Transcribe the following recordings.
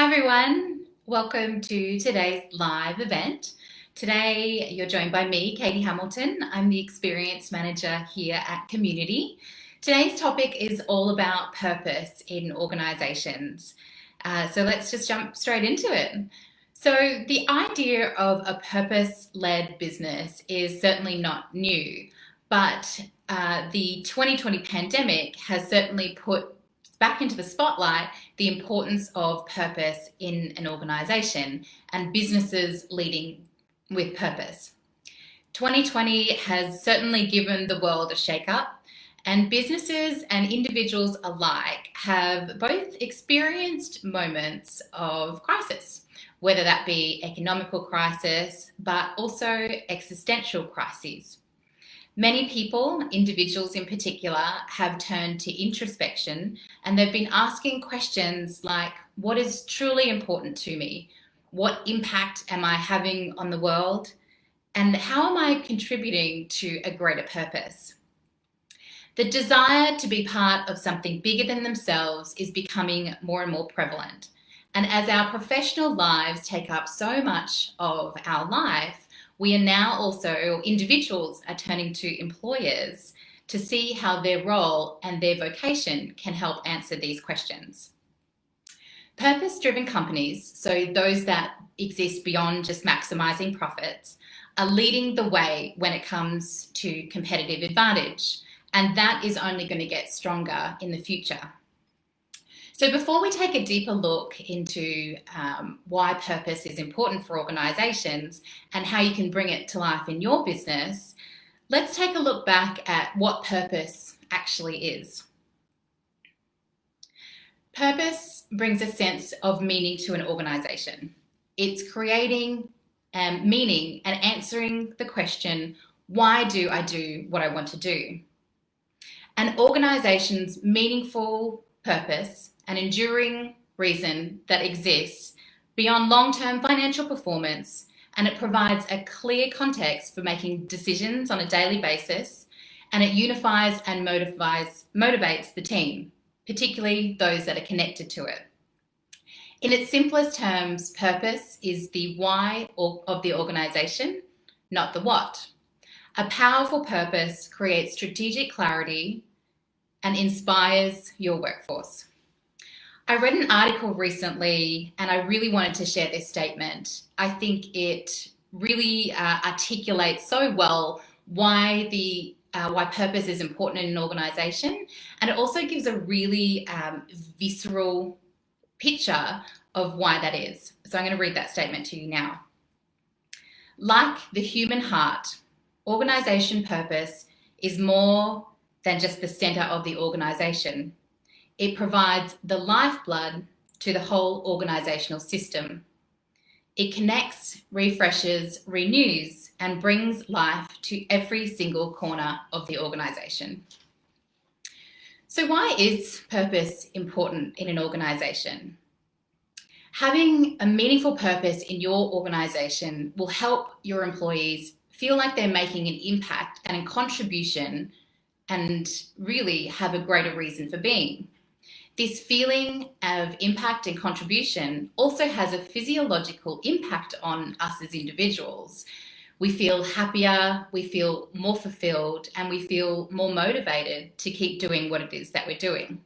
Hi everyone, welcome to today's live event. Today you're joined by me, Katie Hamilton. I'm the Experience Manager here at COMUNiTI. Today's topic is all about purpose in organisations. So let's just jump straight into it. So the idea of a purpose-led business is certainly not new, but the 2020 pandemic has certainly put back into the spotlight the importance of purpose in an organisation and businesses leading with purpose. 2020 has certainly given the world a shake-up, and businesses and individuals alike have both experienced moments of crisis, whether that be economical crisis, but also existential crises. Many people, individuals in particular, have turned to introspection and they've been asking questions like, what is truly important to me? What impact am I having on the world? And how am I contributing to a greater purpose? The desire to be part of something bigger than themselves is becoming more and more prevalent. And as our professional lives take up so much of our life, we are now also, individuals are turning to employers to see how their role and their vocation can help answer these questions. Purpose-driven companies, so those that exist beyond just maximising profits, are leading the way when it comes to competitive advantage, and that is only going to get stronger in the future. So before we take a deeper look into why purpose is important for organisations and how you can bring it to life in your business, let's take a look back at what purpose actually is. Purpose brings a sense of meaning to an organisation. It's creating meaning and answering the question, why do I do what I want to do? An organisation's meaningful purpose, an enduring reason that exists beyond long-term financial performance, and it provides a clear context for making decisions on a daily basis, and it unifies and motivates the team, particularly those that are connected to it. In its simplest terms, purpose is the why of the organisation, not the what. A powerful purpose creates strategic clarity and inspires your workforce. I read an article recently and I really wanted to share this statement. I think it really articulates so well why purpose is important in an organisation, and it also gives a really visceral picture of why that is. So I'm going to read that statement to you now. Like the human heart, organisation purpose is more than just the centre of the organisation. It provides the lifeblood to the whole organisational system. It connects, refreshes, renews, and brings life to every single corner of the organisation. So why is purpose important in an organisation? Having a meaningful purpose in your organisation will help your employees feel like they're making an impact and a contribution and really have a greater reason for being. This feeling of impact and contribution also has a physiological impact on us as individuals. We feel happier, we feel more fulfilled, and we feel more motivated to keep doing what it is that we're doing.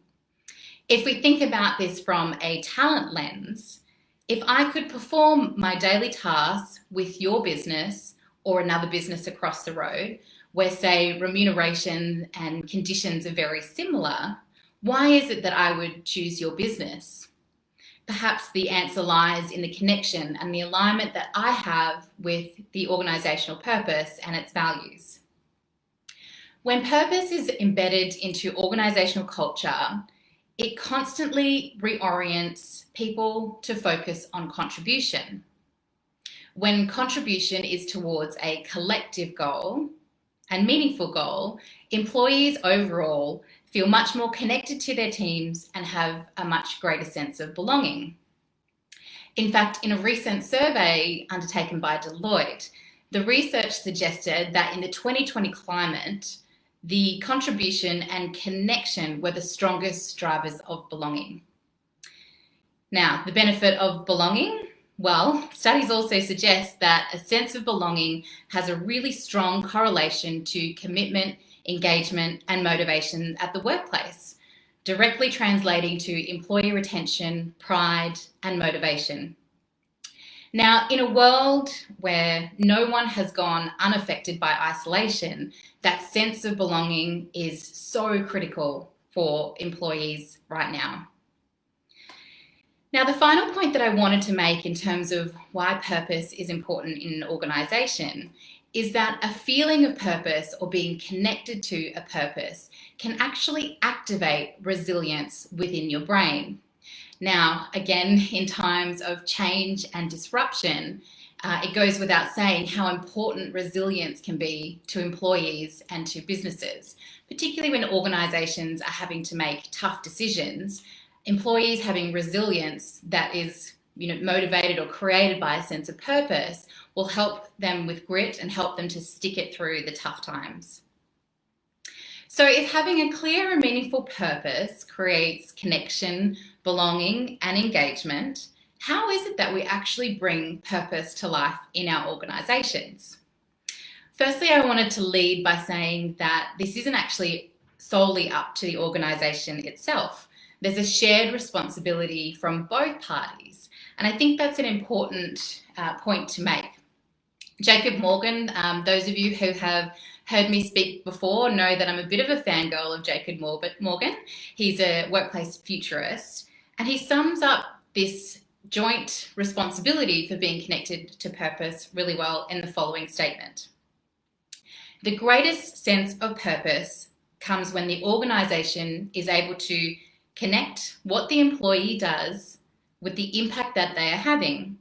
If we think about this from a talent lens, if I could perform my daily tasks with your business or another business across the road, where say remuneration and conditions are very similar, why is it that I would choose your business? Perhaps the answer lies in the connection and the alignment that I have with the organisational purpose and its values. When purpose is embedded into organisational culture, it constantly reorients people to focus on contribution. When contribution is towards a collective goal and meaningful goal, employees overall feel much more connected to their teams and have a much greater sense of belonging. In fact, in a recent survey undertaken by Deloitte, the research suggested that in the 2020 climate, the contribution and connection were the strongest drivers of belonging. Now, the benefit of belonging, well, studies also suggest that a sense of belonging has a really strong correlation to commitment, engagement, and motivation at the workplace, directly translating to employee retention, pride, and motivation. Now, in a world where no one has gone unaffected by isolation, that sense of belonging is so critical for employees right now. Now, the final point that I wanted to make in terms of why purpose is important in an organisation is that a feeling of purpose or being connected to a purpose can actually activate resilience within your brain. Now, again, in times of change and disruption, it goes without saying how important resilience can be to employees and to businesses, particularly when organisations are having to make tough decisions. Employees having resilience that is motivated or created by a sense of purpose will help them with grit and help them to stick it through the tough times. So if having a clear and meaningful purpose creates connection, belonging, and engagement, how is it that we actually bring purpose to life in our organisations? Firstly, I wanted to lead by saying that this isn't actually solely up to the organisation itself. There's a shared responsibility from both parties, and I think that's an important point to make. Jacob Morgan, those of you who have heard me speak before know that I'm a bit of a fangirl of Jacob Morgan. He's a workplace futurist, and he sums up this joint responsibility for being connected to purpose really well in the following statement. The greatest sense of purpose comes when the organisation is able to connect what the employee does with the impact that they are having,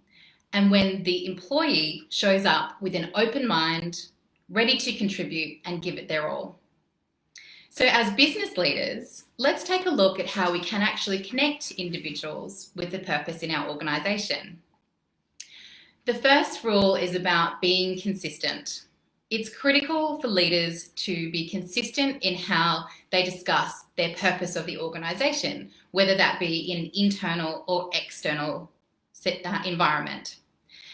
and when the employee shows up with an open mind, ready to contribute and give it their all. So as business leaders, let's take a look at how we can actually connect individuals with the purpose in our organisation. The first rule is about being consistent. It's critical for leaders to be consistent in how they discuss their purpose of the organisation, whether that be in an internal or external environment.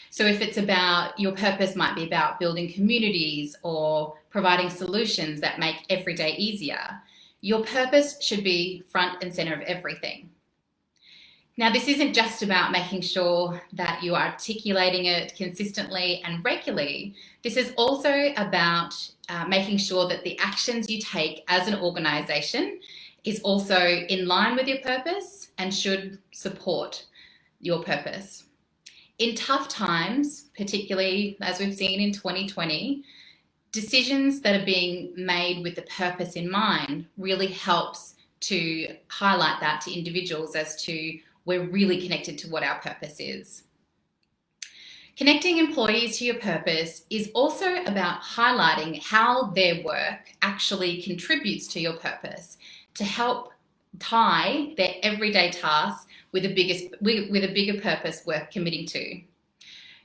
So if it's about, your purpose might be about building communities or providing solutions that make every day easier, your purpose should be front and centre of everything. Now, this isn't just about making sure that you are articulating it consistently and regularly. This is also about making sure that the actions you take as an organisation is also in line with your purpose and should support your purpose. In tough times, particularly as we've seen in 2020, decisions that are being made with the purpose in mind really helps to highlight that to individuals as to we're really connected to what our purpose is. Connecting employees to your purpose is also about highlighting how their work actually contributes to your purpose to help tie their everyday tasks with a bigger purpose worth committing to.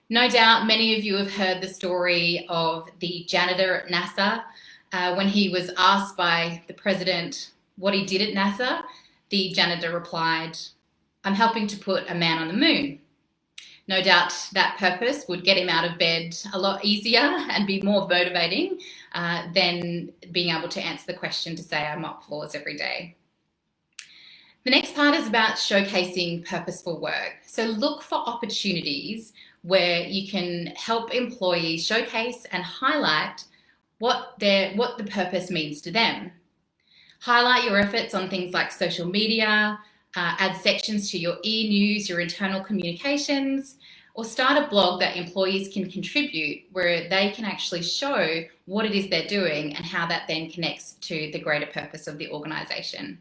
No doubt many of you have heard the story of the janitor at NASA. When he was asked by the president what he did at NASA, the janitor replied, "I'm helping to put a man on the moon." No doubt that purpose would get him out of bed a lot easier and be more motivating than being able to answer the question to say, "I mop floors every day." The next part is about showcasing purposeful work. So look for opportunities where you can help employees showcase and highlight what the purpose means to them. Highlight your efforts on things like social media, add sections to your e-news, your internal communications, or start a blog that employees can contribute where they can actually show what it is they're doing and how that then connects to the greater purpose of the organisation.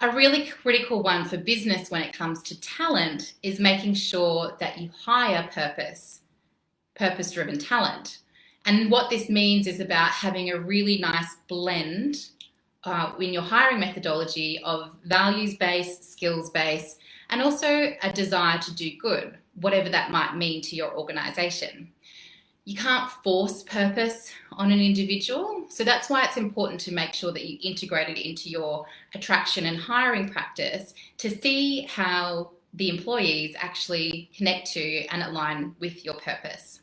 A really critical one for business when it comes to talent is making sure that you hire purpose-driven talent. And what this means is about having a really nice blend in your hiring methodology of values-based, skills-based, and also a desire to do good, whatever that might mean to your organisation. You can't force purpose on an individual. So that's why it's important to make sure that you integrate it into your attraction and hiring practice to see how the employees actually connect to and align with your purpose.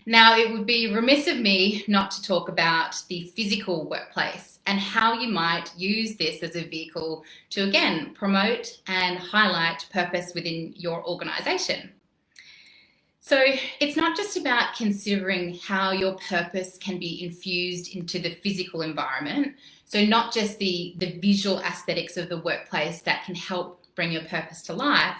Now, it would be remiss of me not to talk about the physical workplace and how you might use this as a vehicle to, again, promote and highlight purpose within your organization. So it's not just about considering how your purpose can be infused into the physical environment. So not just the visual aesthetics of the workplace that can help bring your purpose to life,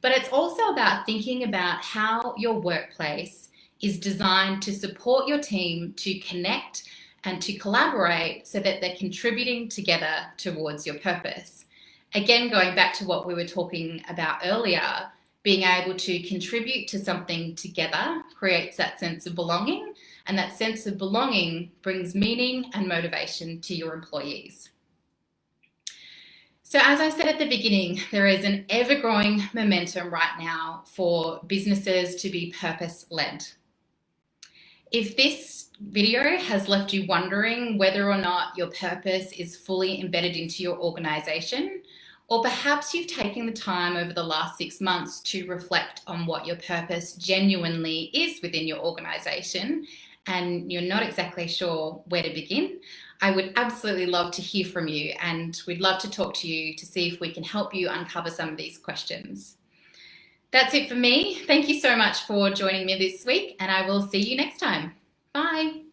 but it's also about thinking about how your workplace is designed to support your team to connect and to collaborate so that they're contributing together towards your purpose. Again, going back to what we were talking about earlier, being able to contribute to something together creates that sense of belonging, and that sense of belonging brings meaning and motivation to your employees. So as I said at the beginning, there is an ever-growing momentum right now for businesses to be purpose-led. If this video has left you wondering whether or not your purpose is fully embedded into your organization, or perhaps you've taken the time over the last 6 months to reflect on what your purpose genuinely is within your organization, and you're not exactly sure where to begin, I would absolutely love to hear from you, and we'd love to talk to you to see if we can help you uncover some of these questions. That's it for me. Thank you so much for joining me this week, and I will see you next time. Bye.